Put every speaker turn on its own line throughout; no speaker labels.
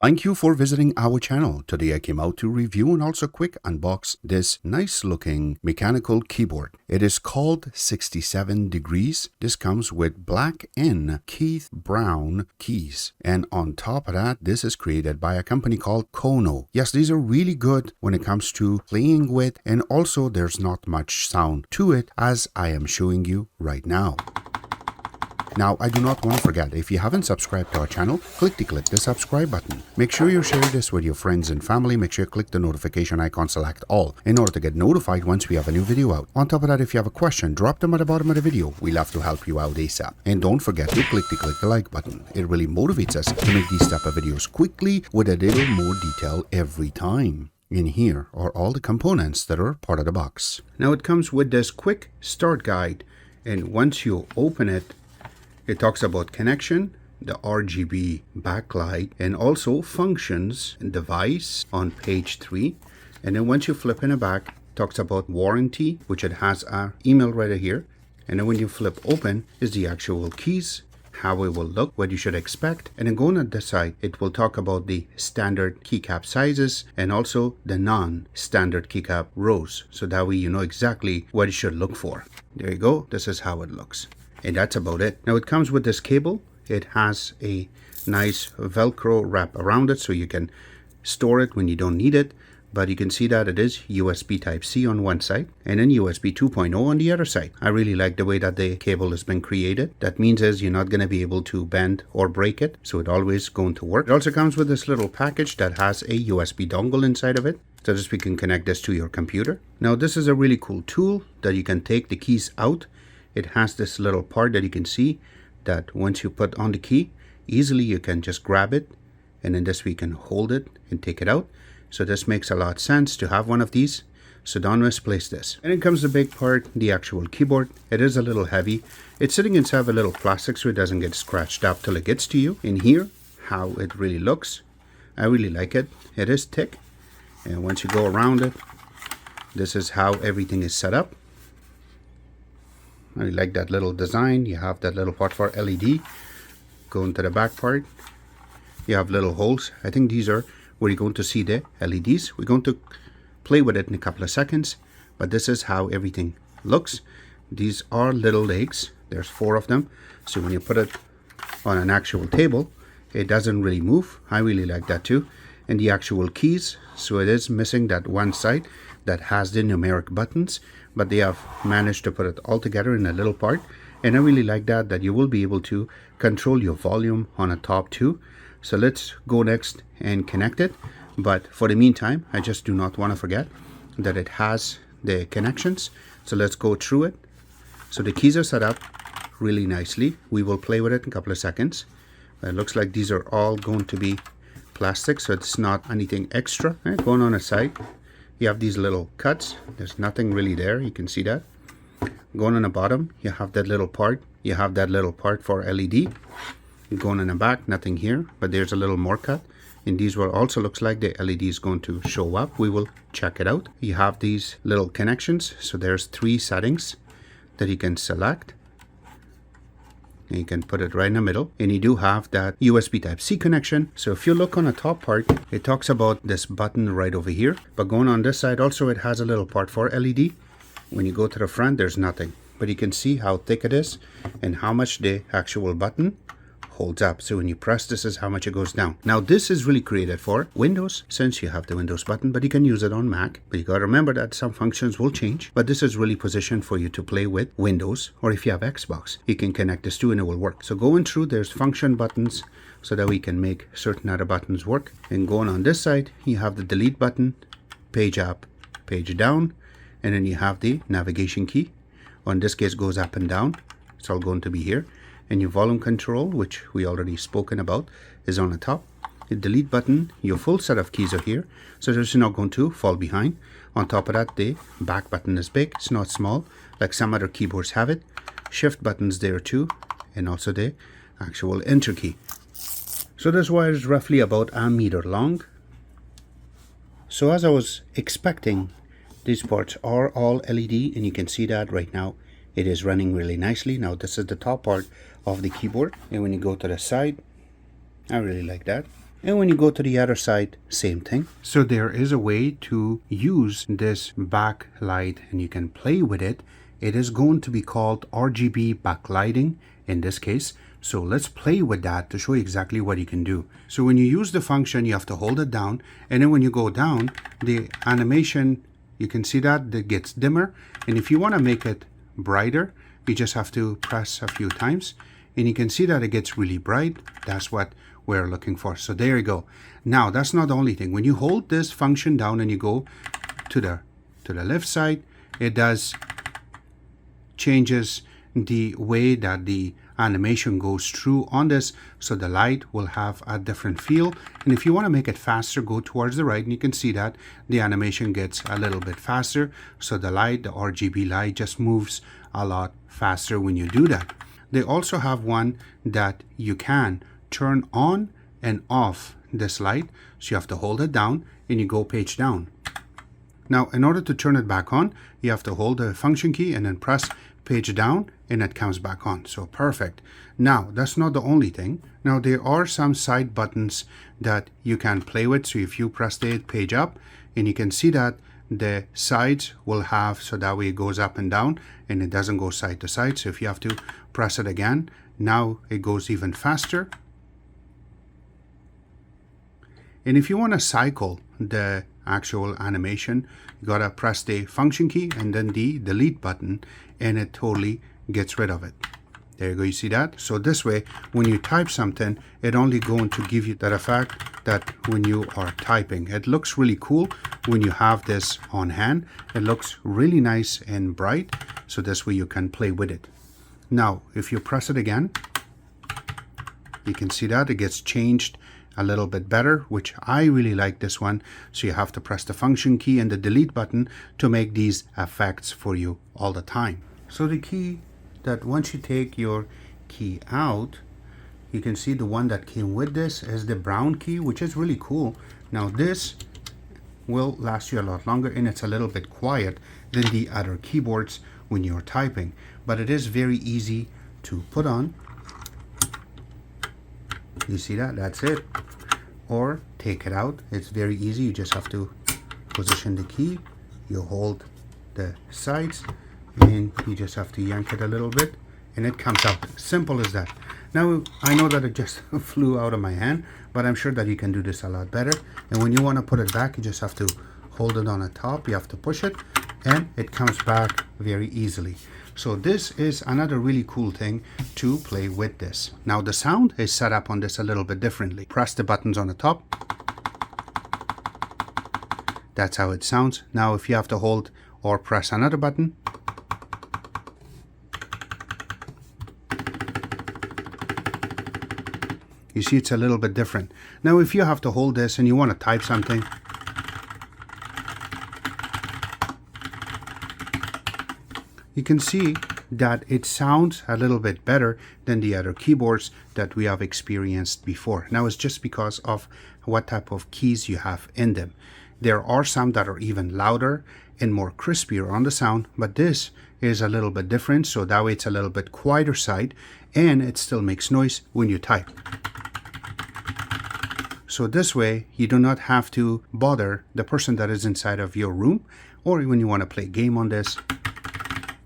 Thank you for visiting our channel. Today I came out to review and also quick unbox this nice looking mechanical keyboard. It is called 67 degrees. This comes with black and Keith brown keys. And on top of that, this is created by a company called Kono. Yes, these are really good when it comes to playing with, and also there's not much sound to it as I am showing you right now. Now, I do not want to forget, if you haven't subscribed to our channel, click the subscribe button. Make sure you share this with your friends and family. Make sure you click the notification icon, select all, in order to get notified once we have a new video out. On top of that, if you have a question, drop them at the bottom of the video. We love to help you out ASAP. And don't forget to click the like button. It really motivates us to make these type of videos quickly with a little more detail every time. In here are all the components that are part of the box. Now it comes with this quick start guide, and once you open it, it talks about connection, the RGB backlight, and also functions and device on page 3. And then once you flip in the back, it talks about warranty, which it has an email right here. And then when you flip open is the actual keys, how it will look, what you should expect. And then going on this side, it will talk about the standard keycap sizes and also the non-standard keycap rows. So that way you know exactly what you should look for. There you go. This is how it looks. And that's about it. Now it comes with this cable. It has a nice Velcro wrap around it so you can store it when you don't need it. But you can see that it is USB Type-C on one side and then USB 2.0 on the other side. I really like the way that the cable has been created. That means is you're not going to be able to bend or break it. So it's always going to work. It also comes with this little package that has a USB dongle inside of it. So that we can connect this to your computer. Now this is a really cool tool that you can take the keys out. It has this little part that you can see that once you put on the key, easily you can just grab it, and then this way you can hold it and take it out. So this makes a lot of sense to have one of these. So don't misplace this. And then comes the big part, the actual keyboard. It is a little heavy. It's sitting inside of a little plastic so it doesn't get scratched up till it gets to you. In here, how it really looks. I really like it. It is thick. And once you go around it, this is how everything is set up. I like that little design. You have that little part for LED. Go into the back part. You have little holes. I think these are where you're going to see the LEDs. We're going to play with it in a couple of seconds. But this is how everything looks. These are little legs. There's 4 of them. So when you put it on an actual table, it doesn't really move. I really like that too. And the actual keys. So it is missing that one side that has the numeric buttons, but they have managed to put it all together in a little part. And I really like that you will be able to control your volume on the top too. So let's go next and connect it. But for the meantime, I just do not want to forget that it has the connections. So let's go through it. So the keys are set up really nicely. We will play with it in a couple of seconds. It looks like these are all going to be plastic, so it's not anything extra. Right, going on the side, you have these little cuts. There's nothing really there. You can see that. Going on the bottom, you have that little part. You have that little part for LED. Going on the back, nothing here, but there's a little more cut. And these will also looks like the LED is going to show up. We will check it out. You have these little connections. So there's 3 settings that you can select. And you can put it right in the middle, and you do have that USB Type-C connection. So if you look on the top part, it talks about this button right over here. But going on this side also, it has a little part for LED. When you go to the front, there's nothing. But you can see how thick it is and how much the actual button holds up. So when you press, this is how much it goes down. Now this is really created for Windows, since you have the Windows button, but you can use it on Mac. But you got to remember that some functions will change, but this is really positioned for you to play with Windows, or if you have Xbox, you can connect this to and it will work. So going through, there's function buttons so that we can make certain other buttons work. And going on this side, you have the delete button, page up, page down, and then you have the navigation key. On this case goes up and down. It's all going to be here. And your volume control, which we already spoken about, is on the top. The delete button, your full set of keys are here, so it's not going to fall behind. On top of that, the back button is big. It's not small like some other keyboards have it. Shift buttons there too, and also the actual enter key. So this wire is roughly about 1 meter long. So as I was expecting, these parts are all LED, and you can see that right now it is running really nicely. Now this is the top part of the keyboard, and when you go to the side, I really like that. And when you go to the other side, same thing. So there is a way to use this backlight and you can play with it. It is going to be called RGB backlighting in this case. So let's play with that to show you exactly what you can do. So when you use the function, you have to hold it down. And then when you go down, the animation, you can see that it gets dimmer. And if you want to make it brighter, you just have to press a few times. And you can see that it gets really bright. That's what we're looking for. So there you go. Now, that's not the only thing. When you hold this function down and you go to the left side, it does changes the way that the animation goes through on this, so the light will have a different feel. And if you want to make it faster, go towards the right and you can see that the animation gets a little bit faster. So the light, the RGB light, just moves a lot faster when you do that. They also have one that you can turn on and off this light. So you have to hold it down and you go page down. Now, in order to turn it back on, you have to hold the function key and then press page down and it comes back on. So perfect. Now, that's not the only thing. Now, there are some side buttons that you can play with. So if you press the page up, and you can see that the sides will have, so that way it goes up and down and it doesn't go side to side. So if you have to press it again, now it goes even faster. And if you want to cycle the actual animation, you gotta press the function key and then the delete button, and it totally gets rid of it. There you go, you see that? So this way, when you type something, it only going to give you that effect that when you are typing. It looks really cool when you have this on hand. It looks really nice and bright, so this way you can play with it. Now, if you press it again, you can see that it gets changed a little bit better, which I really like this one. So you have to press the function key and the delete button to make these effects for you all the time. So the key that once you take your key out, you can see the one that came with this is the brown key, which is really cool. Now this will last you a lot longer and it's a little bit quiet than the other keyboards when you're typing, but it is very easy to put on. You see that? That's it. Or take it out. It's very easy. You just have to position the key. You hold the sides and you just have to yank it a little bit and it comes out. Simple as that. Now, I know that it just flew out of my hand, but I'm sure that you can do this a lot better. And when you want to put it back, you just have to hold it on the top. You have to push it and it comes back very easily. So this is another really cool thing to play with this. Now the sound is set up on this a little bit differently. Press the buttons on the top. That's how it sounds. Now if you have to hold or press another button, you see it's a little bit different. Now if you have to hold this and you want to type something, you can see that it sounds a little bit better than the other keyboards that we have experienced before. Now it's just because of what type of keys you have in them. There are some that are even louder and more crispier on the sound, but this is a little bit different, so that way it's a little bit quieter side and it still makes noise when you type. So this way you do not have to bother the person that is inside of your room, or when you want to play a game on this,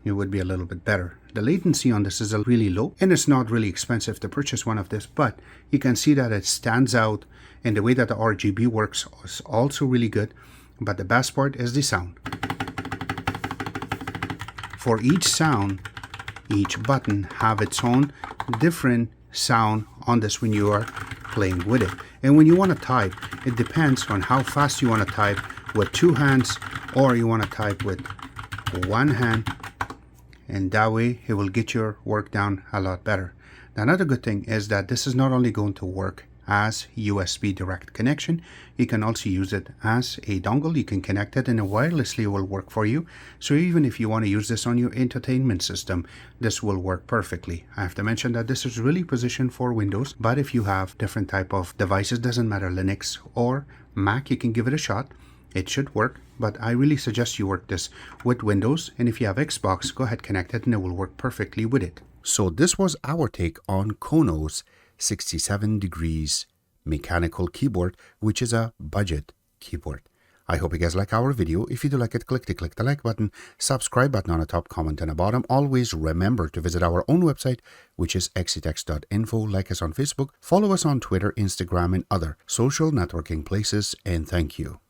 it would be a little bit better. The latency on this is really low and it's not really expensive to purchase one of this, but you can see that it stands out and the way that the RGB works is also really good. But the best part is the sound. For each sound, each button have its own different sound on this when you are playing with it. And when you want to type, it depends on how fast you want to type with two hands or you want to type with one hand. And that way it will get your work done a lot better. Now, another good thing is that this is not only going to work as USB direct connection, you can also use it as a dongle. You can connect it and wirelessly will work for you. So even if you want to use this on your entertainment system, this will work perfectly. I have to mention that this is really positioned for Windows, but if you have different type of devices, doesn't matter Linux or Mac, you can give it a shot. It should work, but I really suggest you work this with Windows, and if you have Xbox, go ahead, connect it and it will work perfectly with it. So this was our take on Kono's 67 degrees mechanical keyboard, which is a budget keyboard. I hope you guys like our video. If you do like it, click the like button, subscribe button on the top, comment on the bottom. Always remember to visit our own website, which is xctex.info. Like us on Facebook, follow us on Twitter, Instagram, and other social networking places, and thank you.